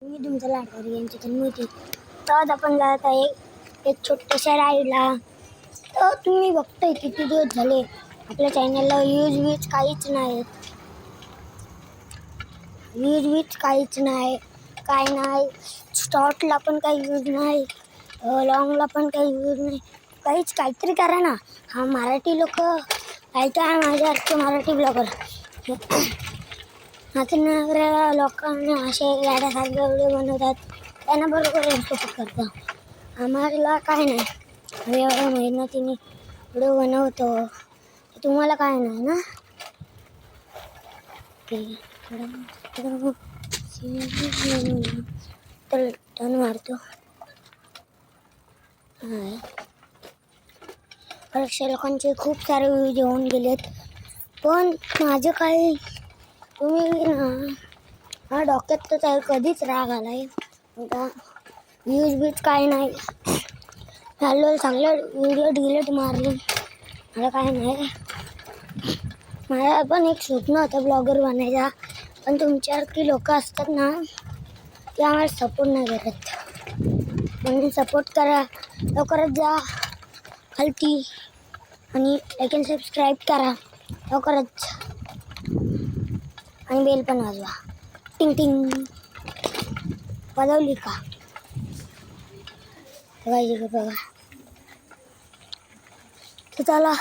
मी तुमचा लाडका यांची जन्मती. तर आज आपण जात आहे एक छोट्याशा राईडला. तर तुम्ही बघताय किती दिवस झाले आपल्या चॅनलला व्ह्यूज काहीच नाही. काहीच नाही, काय नाही. शॉर्टला पण काही व्ह्यूज नाही, लॉंगला पण काही व्ह्यूज नाही. काहीतरी करा ना. हा मराठी लोक ऐका, माझ्यासारखे मराठी ब्लॉगर आता लोकांना असे गाड्यासारखे व्हिडिओ बनवतात, त्यांना बरोबर सपोर्ट करतो. आम्हाला काय नाही, एवढ्या मेहनतीने व्हिडिओ बनवतो, तुम्हाला काय नाही ना. तर टर्न मारतो. बऱ्याचशा लोकांचे खूप सारे व्ह्यूज येऊन गेलेत, पण माझं काय, तुम्ही ना हा डोक्यात तर कधीच राग आलाय. आता व्ह्यूज काय नाही झालं, चांगलं व्हिडिओ डिलीट मारली. मला काय नाही. मला पण एक स्वप्न होतं ब्लॉगर बनायचा, पण तुमच्यासारखी लोक असतात ना, ते आम्हाला सपोर्ट नाही करत. म्हणून सपोर्ट करा, लवकरच जा खालती आणि लाईक अँड सबस्क्राईब करा लवकरच, आणि बेल पण वाजवा. टिंग टिंग वाजवली का बघा. तर चला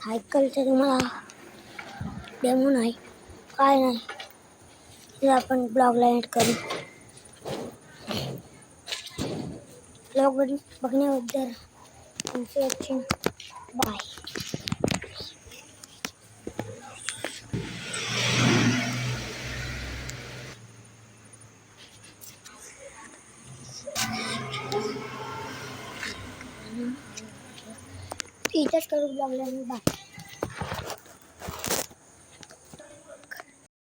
सायकलचं तुम्हाला डेमो नाही, काय नाही, ते आपण ब्लॉगला एंड करू. ब्लॉग बघण्याबद्दल तुमचे वॉचिंग, बाय. इथंच करू ब्लॉगला, बाय.